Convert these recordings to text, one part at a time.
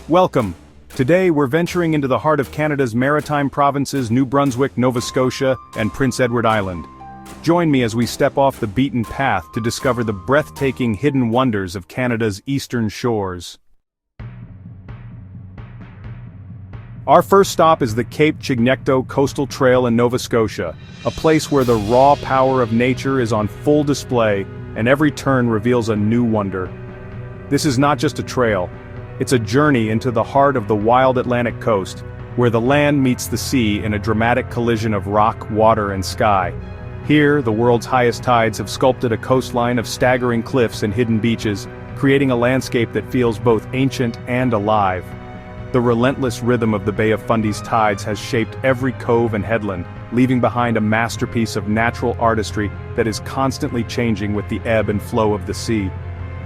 Welcome! Today we're venturing into the heart of Canada's maritime provinces New Brunswick, Nova Scotia, and Prince Edward Island. Join me as we step off the beaten path to discover the breathtaking hidden wonders of Canada's eastern shores. Our first stop is the Cape Chignecto Coastal Trail in Nova Scotia, a place where the raw power of nature is on full display and every turn reveals a new wonder. This is not just a trail. It's a journey into the heart of the wild Atlantic coast, where the land meets the sea in a dramatic collision of rock, water, and sky. Here, the world's highest tides have sculpted a coastline of staggering cliffs and hidden beaches, creating a landscape that feels both ancient and alive. The relentless rhythm of the Bay of Fundy's tides has shaped every cove and headland, leaving behind a masterpiece of natural artistry that is constantly changing with the ebb and flow of the sea.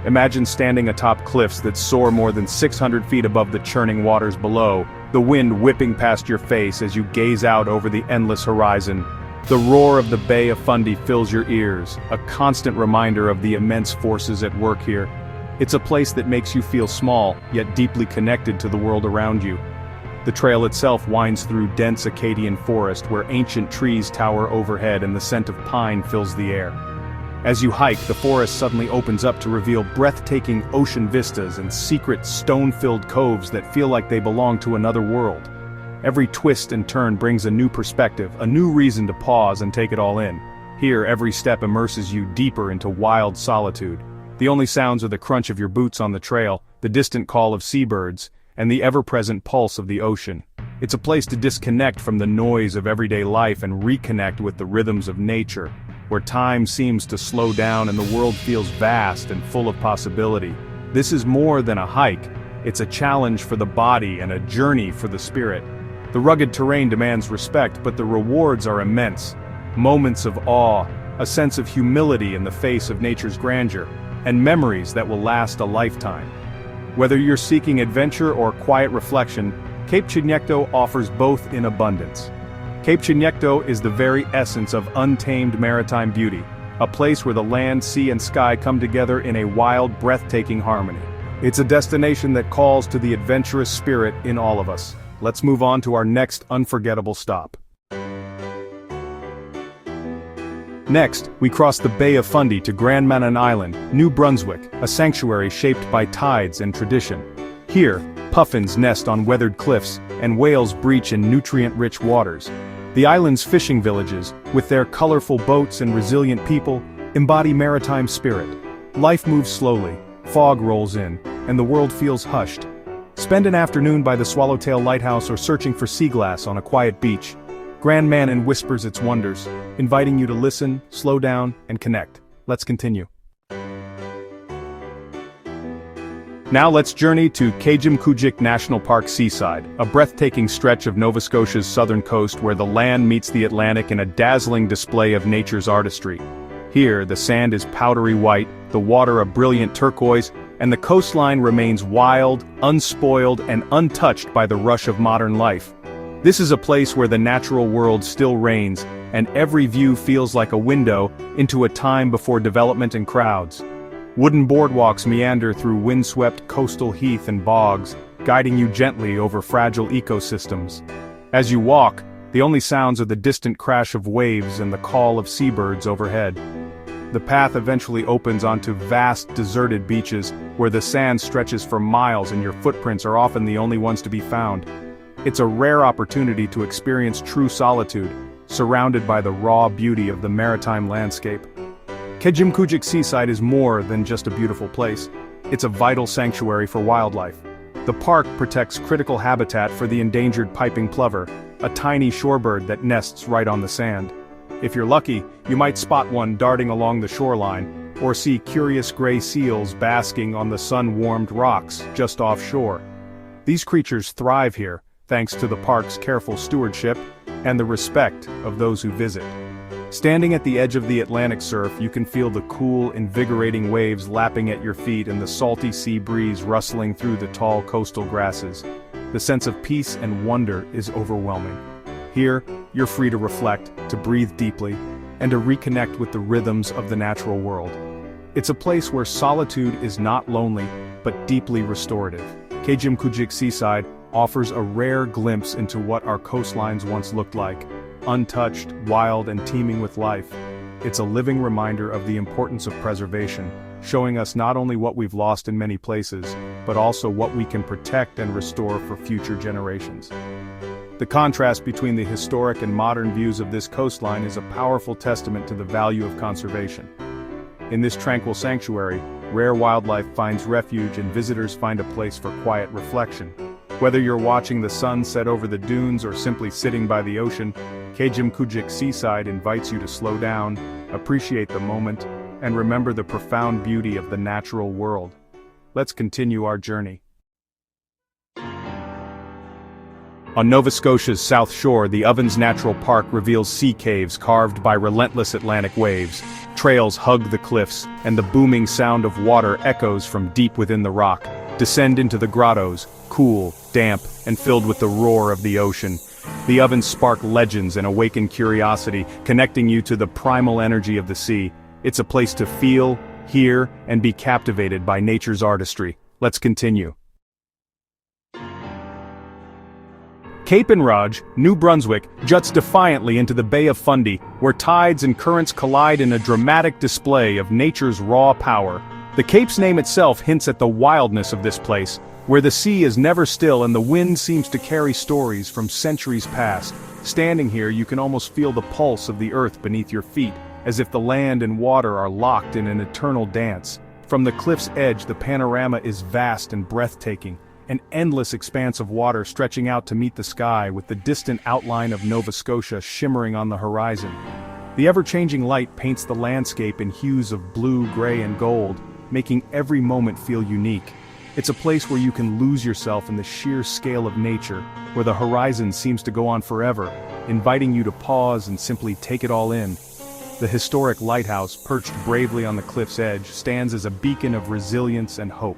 Imagine standing atop cliffs that soar more than 600 feet above the churning waters below, the wind whipping past your face as you gaze out over the endless horizon. The roar of the Bay of Fundy fills your ears, a constant reminder of the immense forces at work here. It's a place that makes you feel small, yet deeply connected to the world around you. The trail itself winds through dense Acadian forest where ancient trees tower overhead and the scent of pine fills the air. As you hike, the forest suddenly opens up to reveal breathtaking ocean vistas and secret stone-filled coves that feel like they belong to another world. Every twist and turn brings a new perspective, a new reason to pause and take it all in. Here, every step immerses you deeper into wild solitude. The only sounds are the crunch of your boots on the trail, the distant call of seabirds, and the ever-present pulse of the ocean. It's a place to disconnect from the noise of everyday life and reconnect with the rhythms of nature, where time seems to slow down and the world feels vast and full of possibility. This is more than a hike, it's a challenge for the body and a journey for the spirit. The rugged terrain demands respect, but the rewards are immense. Moments of awe, a sense of humility in the face of nature's grandeur, and memories that will last a lifetime. Whether you're seeking adventure or quiet reflection, Cape Chignecto offers both in abundance. Cape Chignecto is the very essence of untamed maritime beauty, a place where the land, sea, and sky come together in a wild, breathtaking harmony. It's a destination that calls to the adventurous spirit in all of us. Let's move on to our next unforgettable stop. Next, we cross the Bay of Fundy to Grand Manan Island, New Brunswick, a sanctuary shaped by tides and tradition. Here, puffins nest on weathered cliffs, and whales breach in nutrient-rich waters. The island's fishing villages, with their colorful boats and resilient people, embody maritime spirit. Life moves slowly, fog rolls in, and the world feels hushed. Spend an afternoon by the Swallowtail Lighthouse or searching for sea glass on a quiet beach. Grand Manan whispers its wonders, inviting you to listen, slow down, and connect. Let's continue. Now let's journey to Kejimkujik National Park Seaside, a breathtaking stretch of Nova Scotia's southern coast where the land meets the Atlantic in a dazzling display of nature's artistry. Here, the sand is powdery white, the water a brilliant turquoise, and the coastline remains wild, unspoiled, and untouched by the rush of modern life. This is a place where the natural world still reigns, and every view feels like a window into a time before development and crowds. Wooden boardwalks meander through windswept coastal heath and bogs, guiding you gently over fragile ecosystems. As you walk, the only sounds are the distant crash of waves and the call of seabirds overhead. The path eventually opens onto vast, deserted beaches, where the sand stretches for miles and your footprints are often the only ones to be found. It's a rare opportunity to experience true solitude, surrounded by the raw beauty of the maritime landscape. Kejimkujik Seaside is more than just a beautiful place. It's a vital sanctuary for wildlife. The park protects critical habitat for the endangered piping plover, a tiny shorebird that nests right on the sand. If you're lucky, you might spot one darting along the shoreline, or see curious gray seals basking on the sun-warmed rocks just offshore. These creatures thrive here, thanks to the park's careful stewardship and the respect of those who visit. Standing at the edge of the Atlantic surf, you can feel the cool, invigorating waves lapping at your feet and the salty sea breeze rustling through the tall coastal grasses. The sense of peace and wonder is overwhelming. Here, you're free to reflect, to breathe deeply, and to reconnect with the rhythms of the natural world. It's a place where solitude is not lonely, but deeply restorative. Kejimkujik Seaside offers a rare glimpse into what our coastlines once looked like, untouched, wild, and teeming with life. It's a living reminder of the importance of preservation, showing us not only what we've lost in many places, but also what we can protect and restore for future generations. The contrast between the historic and modern views of this coastline is a powerful testament to the value of conservation. In this tranquil sanctuary, rare wildlife finds refuge and visitors find a place for quiet reflection. Whether you're watching the sun set over the dunes or simply sitting by the ocean, Kejimkujik Seaside invites you to slow down, appreciate the moment, and remember the profound beauty of the natural world. Let's continue our journey. On Nova Scotia's south shore, the Ovens Natural Park reveals sea caves carved by relentless Atlantic waves. Trails hug the cliffs, and the booming sound of water echoes from deep within the rock. Descend into the grottos, cool, damp, and filled with the roar of the ocean. The ovens spark legends and awaken curiosity, connecting you to the primal energy of the sea. It's a place to feel, hear, and be captivated by nature's artistry. Let's continue. Cape and Raj, New Brunswick, juts defiantly into the Bay of Fundy, where tides and currents collide in a dramatic display of nature's raw power. The Cape's name itself hints at the wildness of this place, where the sea is never still and the wind seems to carry stories from centuries past. Standing here, you can almost feel the pulse of the earth beneath your feet, as if the land and water are locked in an eternal dance. From the cliff's edge, the panorama is vast and breathtaking. An endless expanse of water stretching out to meet the sky with the distant outline of Nova Scotia shimmering on the horizon. The ever-changing light paints the landscape in hues of blue, gray, and gold, making every moment feel unique. It's a place where you can lose yourself in the sheer scale of nature, where the horizon seems to go on forever, inviting you to pause and simply take it all in. The historic lighthouse, perched bravely on the cliff's edge, stands as a beacon of resilience and hope.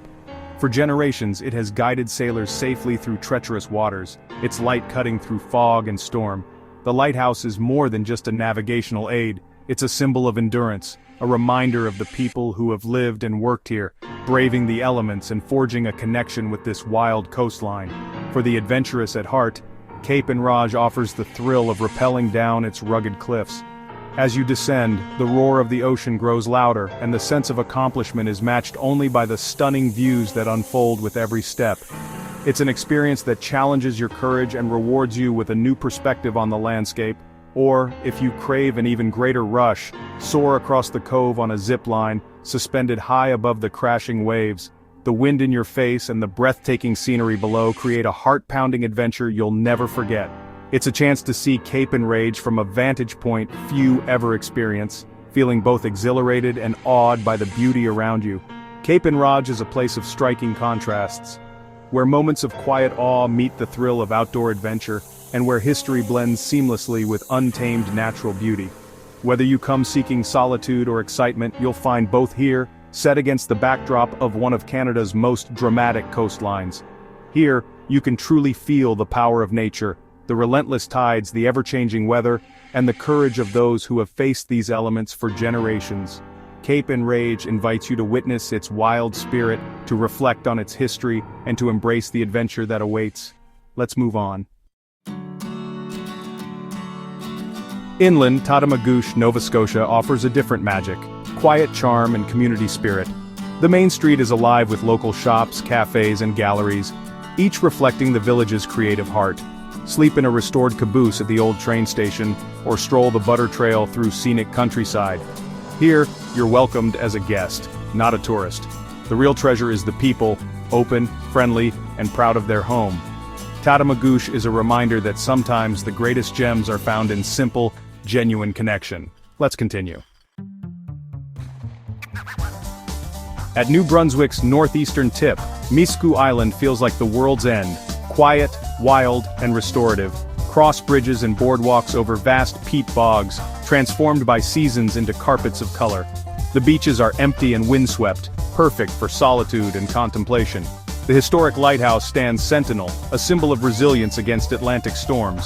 For generations, it has guided sailors safely through treacherous waters, its light cutting through fog and storm. The lighthouse is more than just a navigational aid, it's a symbol of endurance, a reminder of the people who have lived and worked here, braving the elements and forging a connection with this wild coastline. For the adventurous at heart, Cape and Raj offers the thrill of rappelling down its rugged cliffs. As you descend, the roar of the ocean grows louder, and the sense of accomplishment is matched only by the stunning views that unfold with every step. It's an experience that challenges your courage and rewards you with a new perspective on the landscape. Or, if you crave an even greater rush, soar across the cove on a zip line, suspended high above the crashing waves. The wind in your face and the breathtaking scenery below create a heart-pounding adventure you'll never forget. It's a chance to see Cape and Rage from a vantage point few ever experience, feeling both exhilarated and awed by the beauty around you. Cape and Raj is a place of striking contrasts, where moments of quiet awe meet the thrill of outdoor adventure, and where history blends seamlessly with untamed natural beauty. Whether you come seeking solitude or excitement, you'll find both here, set against the backdrop of one of Canada's most dramatic coastlines. Here, you can truly feel the power of nature, the relentless tides, the ever-changing weather, and the courage of those who have faced these elements for generations. Cape and Rage invites you to witness its wild spirit, to reflect on its history, and to embrace the adventure that awaits. Let's move on. Inland, Tatamagouche, Nova Scotia offers a different magic, quiet charm and community spirit. The main street is alive with local shops, cafes, and galleries, each reflecting the village's creative heart. Sleep in a restored caboose at the old train station, or stroll the butter trail through scenic countryside. Here, you're welcomed as a guest, not a tourist. The real treasure is the people, open, friendly, and proud of their home. Tatamagouche is a reminder that sometimes the greatest gems are found in simple, genuine connection. Let's continue. At New Brunswick's northeastern tip, Miscou Island feels like the world's end. Quiet, wild, and restorative. Cross bridges and boardwalks over vast peat bogs, transformed by seasons into carpets of color. The beaches are empty and windswept, perfect for solitude and contemplation. The historic lighthouse stands sentinel, a symbol of resilience against Atlantic storms.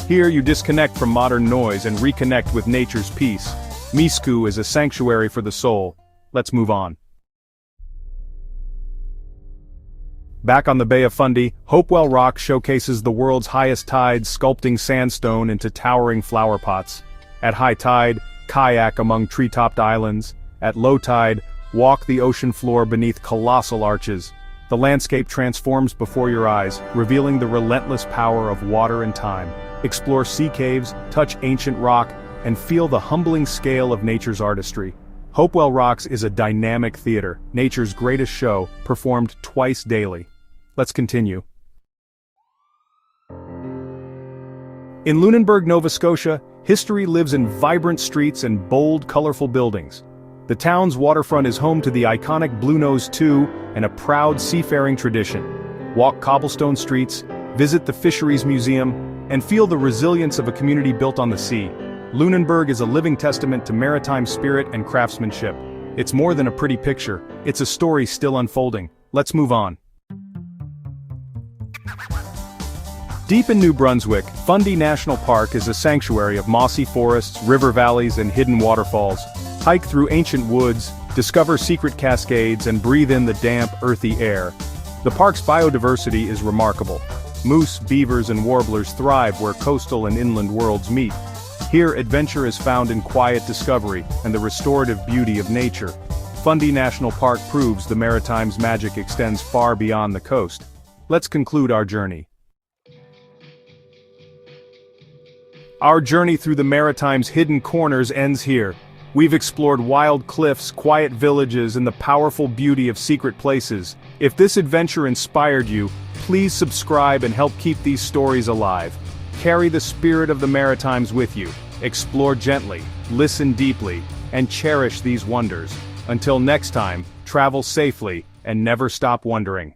Here you disconnect from modern noise and reconnect with nature's peace. Miscou is a sanctuary for the soul. Let's move on. Back on the Bay of Fundy, Hopewell Rock showcases the world's highest tides, sculpting sandstone into towering flower pots. At high tide, kayak among tree-topped islands. At low tide, walk the ocean floor beneath colossal arches. The landscape transforms before your eyes, revealing the relentless power of water and time. Explore sea caves, touch ancient rock, and feel the humbling scale of nature's artistry. Hopewell Rocks is a dynamic theater, nature's greatest show, performed twice daily. Let's continue. In Lunenburg, Nova Scotia, history lives in vibrant streets and bold, colorful buildings. The town's waterfront is home to the iconic Bluenose 2 and a proud seafaring tradition. Walk cobblestone streets, visit the Fisheries Museum, and feel the resilience of a community built on the sea. Lunenburg is a living testament to maritime spirit and craftsmanship. It's more than a pretty picture, it's a story still unfolding. Let's move on. Deep in New Brunswick, Fundy National Park is a sanctuary of mossy forests, river valleys, and hidden waterfalls. Hike through ancient woods, discover secret cascades, and breathe in the damp, earthy air. The park's biodiversity is remarkable. Moose, beavers, and warblers thrive where coastal and inland worlds meet. Here, adventure is found in quiet discovery and the restorative beauty of nature. Fundy National Park proves the Maritime's magic extends far beyond the coast. Let's conclude our journey. Our journey through the Maritime's hidden corners ends here. We've explored wild cliffs, quiet villages, and the powerful beauty of secret places. If this adventure inspired you, please subscribe and help keep these stories alive. Carry the spirit of the Maritimes with you. Explore gently, listen deeply, and cherish these wonders. Until next time, travel safely and never stop wondering.